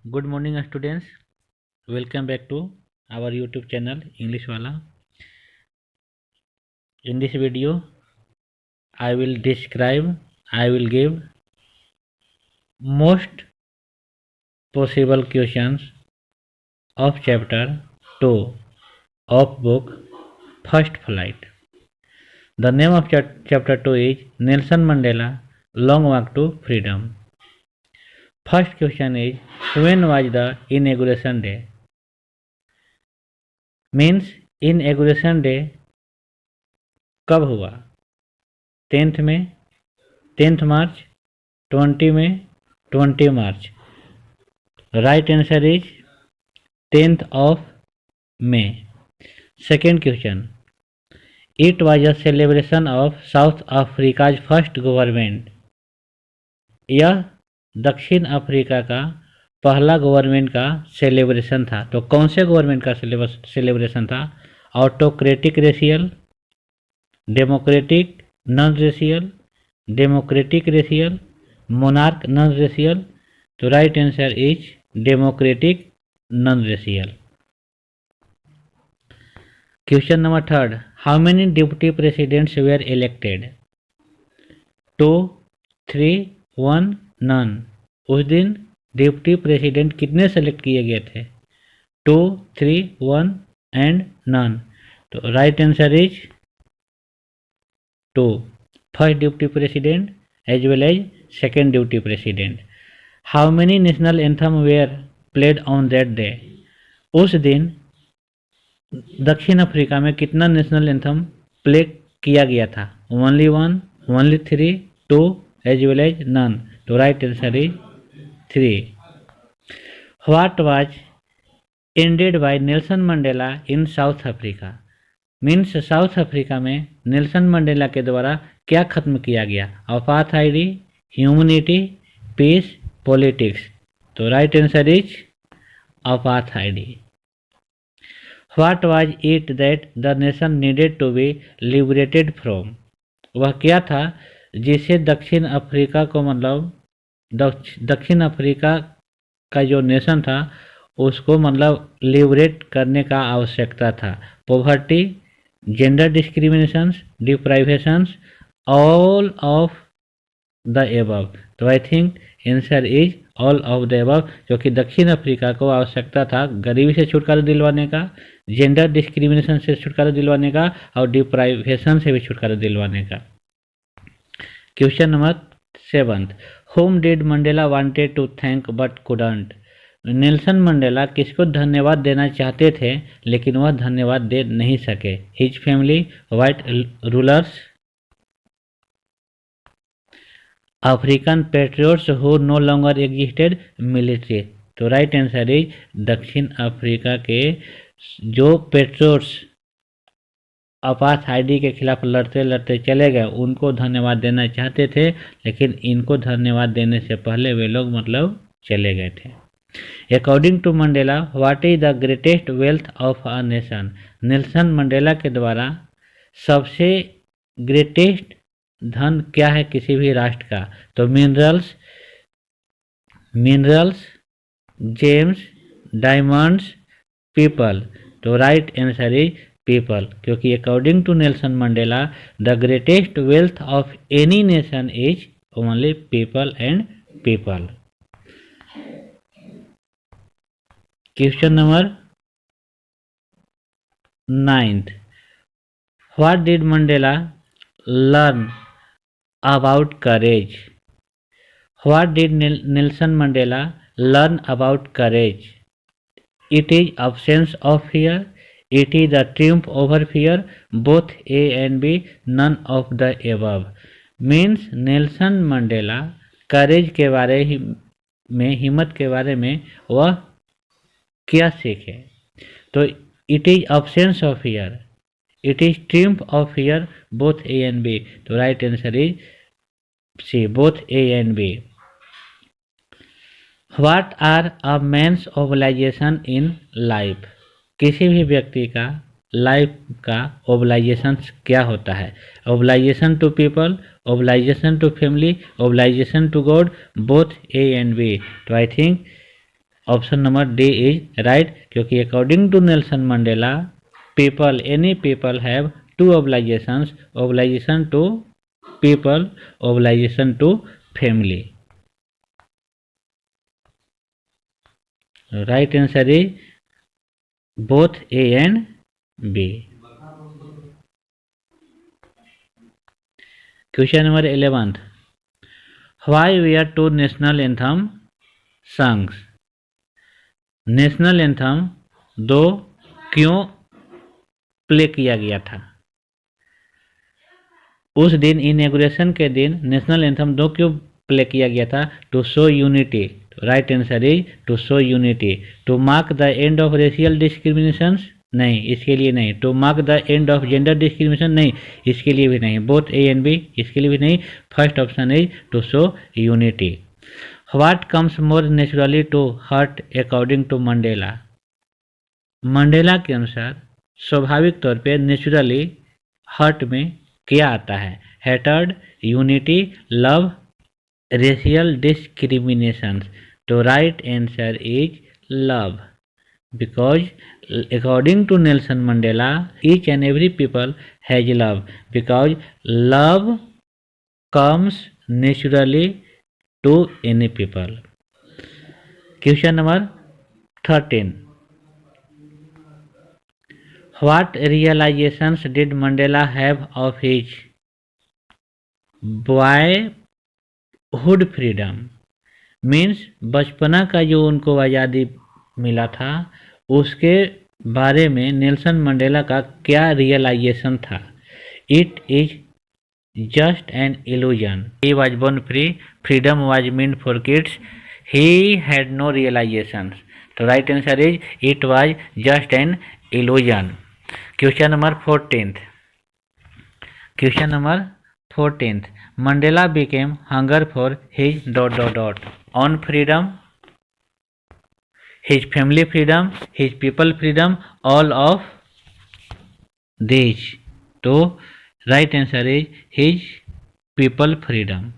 Good morning students. Welcome back to our YouTube channel English Wala. In this video I will give most possible questions of chapter 2 of book First Flight. The name of chapter 2 is Nelson Mandela Long Walk to Freedom. First question is, when was the inauguration day? Means inauguration day कब हुआ? 10th में, 10th मार्च, 20 में, 20 मार्च. Right answer is 10th of May. Second question. It was a celebration of South Africa's first government. यह दक्षिण Africa का पहला government का celebration था. तो कौन से गवर्नमेंट का सेलिब्रेशन था? Autocratic racial, democratic non racial, democratic racial, monarch non racial. तो right answer is democratic non racial. Question number third. How many deputy presidents were elected? 2, 3, 1, none. उस दिन डिप्टी प्रेसिडेंट कितने सेलेक्ट किए गए थे? 2, 3, 1 and none. तो right answer is 2. First deputy president as well as second deputy president. How many national anthem were played on that day? उस दिन दक्षिण अफ्रीका में कितना नेशनल एंथम प्ले किया गया था? Only 1, only 3, 2 as well as none. तो right answer is 3. What was ended by Nelson Mandela in South Africa? Means South Africa में नेल्सन मंडेला के द्वारा क्या खत्म किया गया? Apartheid, humanity, peace, politics. तो right answer is apartheid. What was it that the nation needed to be liberated from? वह क्या था जिसे दक्षिण अफ्रीका को दक्षिण अफ्रीका का जो नेशन था उसको लिबरेट करने का आवश्यकता था. Poverty, gender discriminations, deprivations, all of the above. तो I think answer is all of the above, क्योंकि दक्षिण अफ्रीका को आवश्यकता था गरीबी से छुटकारा दिलवाने का, जेंडर डिस्क्रिमिनेशन से छुटकारा दिलवाने का और डिप्राइवेशन से भी छुटकारा दिलवाने का. Question number 7. Whom did Mandela wanted to thank but couldn't? Nelson Mandela किसको धन्यवाद देना चाहते थे लेकिन वह धन्यवाद दे नहीं सके? His family, white rulers, African patriots who know longer existed, military. तो राइट आंसर इज दक्षिण अफ्रीका के जो पेट्रियोट्स अपार्थाइड के खिलाफ लड़ते लड़ते चले गए उनको धन्यवाद देना चाहते थे, लेकिन इनको धन्यवाद देने से पहले वे लोग चले गए थे. According to Mandela what is the greatest wealth of a nation? Nelson Mandela के द्वारा सबसे ग्रेटेस्ट धन क्या है किसी भी राष्ट्र का? तो मिनरल्स, जेम्स, डायमंड्स, पीपल. तो राइट आंसर इज पीपल, क्योंकि according to Nelson Mandela the greatest wealth of any nation is only people and people. Question number 9. What did Mandela learn about courage? What did Nelson Mandela learn about courage? It is absence of fear, it is the triumph over fear, both A and B, none of the above. Means Nelson Mandela courage के बारे में, हिम्मत के बारे में वह क्या सीखे? तो it is absence of fear, it is triumph of fear, both A and B. तो right answer is C, both A and B. What are a man's obligation in life? किसी भी व्यक्ति का लाइफ का ओबलाइजेशन क्या होता है? Obligation to people, obligation to family, obligation to God, both A and B. तो I think option number D is right, क्योंकि according to Nelson Mandela people, any people have two obligations, obligation to people, obligation to family. Right answer is both A and B. Question number 11th. Why were two national anthem sung? National anthem दो क्यों play किया गया था? उस दिन inauguration के दिन national anthem दो क्यों प्ले किया गया था? To show unity, right answer is to show unity. To mark the end of racial discrimination, नहीं, इसके लिए नहीं। To mark the end of gender discrimination, नहीं, इसके लिए भी नहीं। बोथ ए एंड बी, इसके लिए भी नहीं। First option is to show unity. What comes more naturally to heart according to Mandela? Mandela के अनुसार स्वाभाविक तौर पे नेचुरली हार्ट में क्या आता है? Hatred, unity, love, racial discrimination. तो right answer is love, because according to Nelson Mandela each and every people has love, because love comes naturally to any people. Question number 13. What realizations did Mandela have of his boyhood freedom? Means बचपना का जो उनको आज़ादी मिला था उसके बारे में नेल्सन मंडेला का क्या रियलाइजेशन था? It is just an illusion, he was born free, freedom was meant for kids, he had no realization. तो right answer is it was just an illusion. Question number 14th. Question number 14th. Mandela became hunger for his ... on freedom, his family freedom, his people freedom, all of these. तो right answer is his people freedom.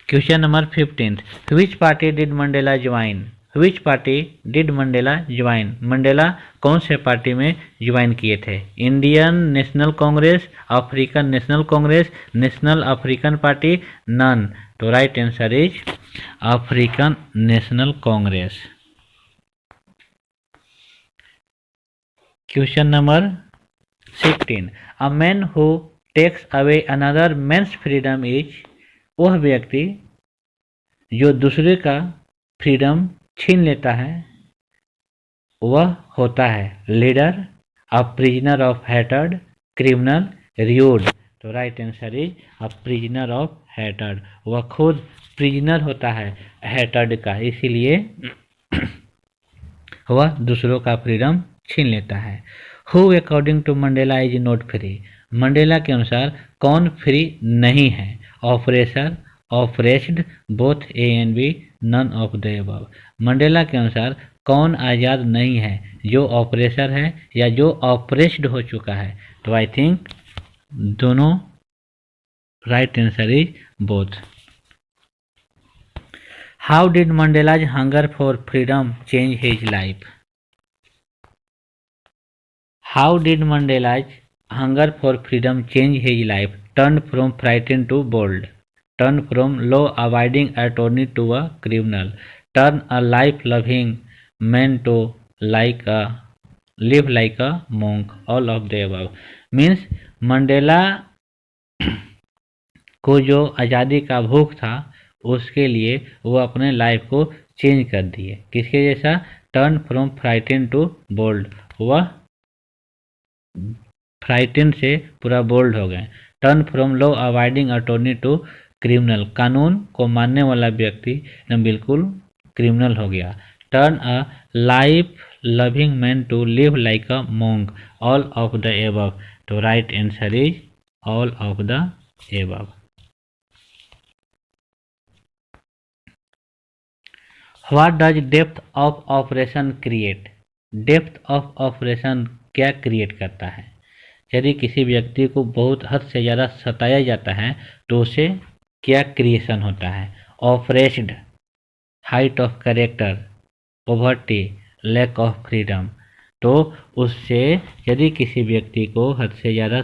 Question number 15th. Which party did Mandela join? Which party did Mandela join? Mandela कौन से party में join किए थे? Indian National Congress, African National Congress, National African Party, none. तो right answer is African National Congress. Question number 16. A man who takes away another man's freedom is, वह व्यक्ति जो दूसरे का फ्रीडम छीन लेता है वह होता है leader, a prisoner of hatred, criminal, rude. तो right answer is a prisoner of hatred. वह खुद प्रिजनर होता है हेटर्ड का, इसीलिए वह दूसरों का फ्रीडम छीन लेता है। Who according to Mandela is not free? Mandela के अनुसार कौन फ्री नहीं है? Oppressor, oppressed, both A and B, none of the above. Mandela के अनुसार कौन आज़ाद नहीं है? जो ऑपरेसर है या जो ऑपरेस्ड हो चुका है? तो आई थिंक दोनों। Right answer is both. How did Mandela's hunger for freedom change his life? How did Mandela's hunger for freedom change his life? Turn from frighten to bold, turn from law-abiding attorney to a criminal, turn a life-loving man to live like a monk, all of the above. Means Mandela को जो आज़ादी का भूख था उसके लिए वो अपने लाइफ को चेंज कर दिए। किसके जैसा? Turn from frighten to bold, वह फ्राइटेन से पूरा बोल्ड हो गए। Turn from law avoiding attorney to criminal, कानून को मानने वाला व्यक्ति बिल्कुल क्रिमिनल हो गया। Turn a life loving man to live like a monk, all of the above. तो right answer is all of the above. What does depth of operation create? Depth of operation क्या create करता है? यदि किसी व्यक्ति को बहुत हद से ज़्यादा सताया जाता है तो उसे क्या क्रिएशन होता है? Oppressed, height of character, poverty, lack of freedom. तो उससे यदि किसी व्यक्ति को हद से ज़्यादा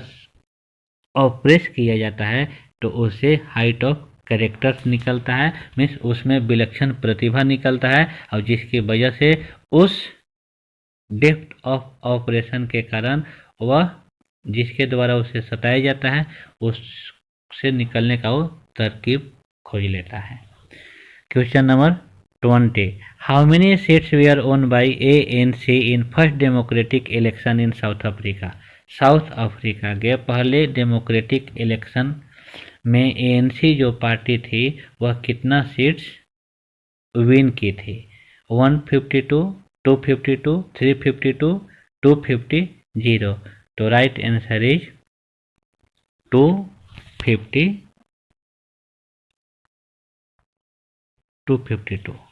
ऑप्रेस किया जाता है तो उससे हाइट ऑफ कैरेक्टर्स निकलता है, मीन्स उसमें विलक्षण प्रतिभा निकलता है, और जिसकी वजह से उस डेप्थ ऑफ ऑपरेशन के कारण वह जिसके द्वारा उसे सताया जाता है उससे निकलने का वो तरकीब खोज लेता है। Question number 20, how many seats were won by ANC in first democratic election in South Africa. South Africa के पहले डेमोक्रेटिक इलेक्शन में ANC जो पार्टी थी वह कितना सीट्स विन की थी? 152, 252, 352, 250। तो राइट आंसर इज 252।